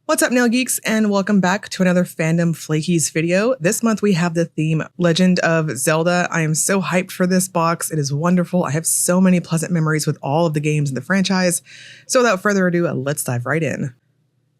What's up, nail geeks, and welcome back to another Fandom Flakies video. This month we have the theme Legend of Zelda. I am so hyped for this box. It is wonderful. I have so many pleasant memories with all of the games in the franchise. So without further ado, let's dive right in.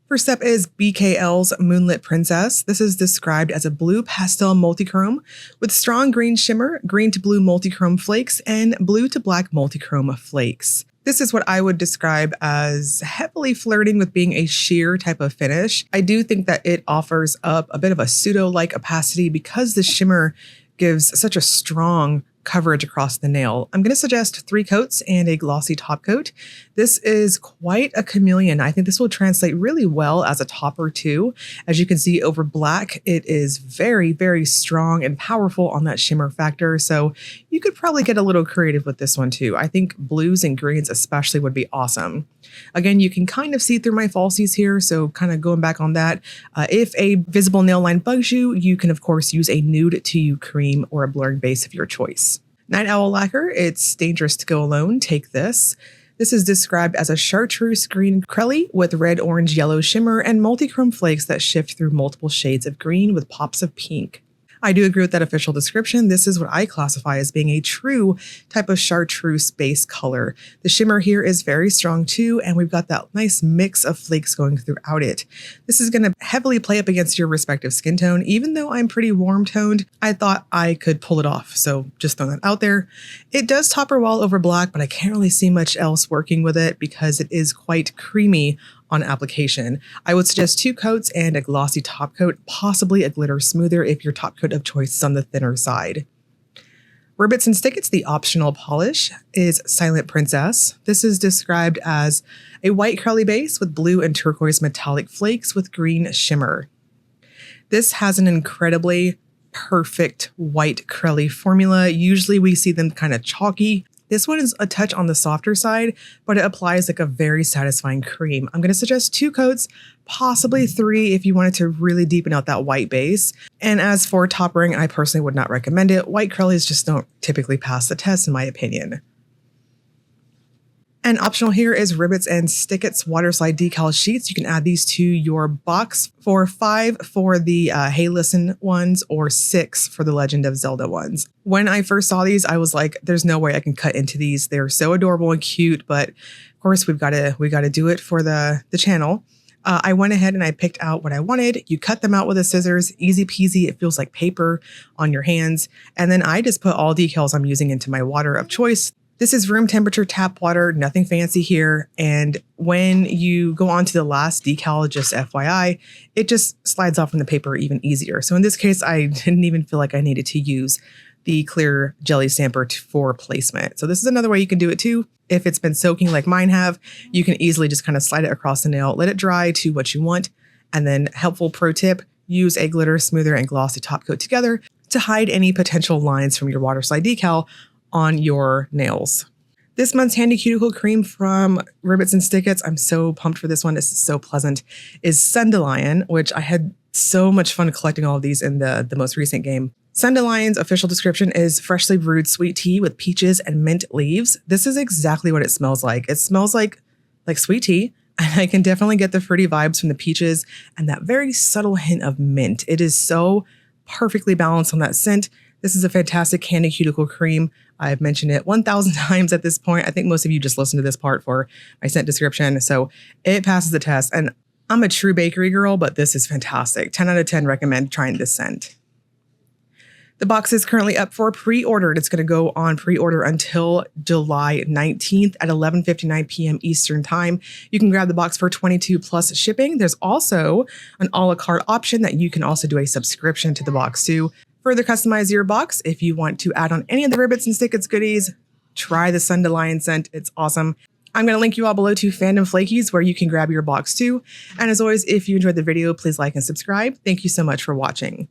First up is BKL's Moonlit Princess. This is described as a blue pastel multichrome with strong green shimmer, green to blue multichrome flakes, and blue to black multichrome flakes. This is what I would describe as heavily flirting with being a sheer type of finish. I do think that it offers up a bit of a pseudo-like opacity because the shimmer gives such a strong coverage across the nail. I'm going to suggest 3 coats and a glossy top coat. This is quite a chameleon. I think this will translate really well as a topper too. As you can see over black, it is very, very strong and powerful on that shimmer factor. So you could probably get a little creative with this one too. I think blues and greens especially would be awesome. Again, you can kind of see through my falsies here, so kind of going back on that. If a visible nail line bugs you, you can of course use a nude to you cream or a blurring base of your choice. Night Owl Lacquer, it's dangerous to go alone, take this. This is described as a chartreuse green crelly with red, orange, yellow shimmer and multichrome flakes that shift through multiple shades of green with pops of pink. I do agree with that official description. This is what I classify as being a true type of chartreuse base color. The shimmer here is very strong too, and we've got that nice mix of flakes going throughout it. This is going to heavily play up against your respective skin tone. Even though I'm pretty warm toned, I thought I could pull it off. So just throwing that out there. It does topper well over black, but I can't really see much else working with it because it is quite creamy on application. I would suggest 2 coats and a glossy top coat, possibly a glitter smoother if your top coat of choice is on the thinner side. Ribbits and Stickits, the optional polish, is Silent Princess. This is described as a white curly base with blue and turquoise metallic flakes with green shimmer. This has an incredibly perfect white curly formula. Usually we see them kind of chalky. This one is a touch on the softer side, but it applies like a very satisfying cream. I'm going to suggest 2 coats, possibly 3 if you wanted to really deepen out that white base. And as for toppering, I personally would not recommend it. White curlies just don't typically pass the test in my opinion. And optional here is Ribbits and Stickits Waterslide Decal Sheets. You can add these to your box for 5 for the Hey Listen ones or 6 for the Legend of Zelda ones. When I first saw these, I was like, there's no way I can cut into these. They're so adorable and cute, but of course we got to do it for the channel. I went ahead and I picked out what I wanted. You cut them out with a scissors, easy peasy. It feels like paper on your hands. And then I just put all decals I'm using into my water of choice. This is room temperature tap water, nothing fancy here. And when you go on to the last decal, just FYI, it just slides off from the paper even easier. So in this case, I didn't even feel like I needed to use the clear jelly stamper for placement. So this is another way you can do it too. If it's been soaking like mine have, you can easily just kind of slide it across the nail, let it dry to what you want. And then helpful pro tip, use a glitter smoother and glossy top coat together to hide any potential lines from your Waterslide decal on your nails. This month's handy cuticle cream from Ribbits and Stickits, I'm so pumped for this one. This is so pleasant, is Dandelion, which I had so much fun collecting all of these in the most recent game. Dandelion's official description is freshly brewed sweet tea with peaches and mint leaves. This is exactly what it smells like. It smells like sweet tea, and I can definitely get the fruity vibes from the peaches and that very subtle hint of mint. It is so perfectly balanced on that scent. This is a fantastic handy cuticle cream. I've mentioned it 1,000 times at this point. I think most of you just listened to this part for my scent description. So it passes the test. And I'm a true bakery girl, but this is fantastic. 10 out of 10 recommend trying this scent. The box is currently up for pre-order. It's going to go on pre-order until July 19th at 11:59 p.m. Eastern time. You can grab the box for $22 plus shipping. There's also an a la carte option that you can also do a subscription to the box too. Further customize your box. If you want to add on any of the Ribbits and Stickits goodies, try the Dandelion scent. It's awesome. I'm going to link you all below to Fandom Flakies where you can grab your box too. And as always, if you enjoyed the video, please like and subscribe. Thank you so much for watching.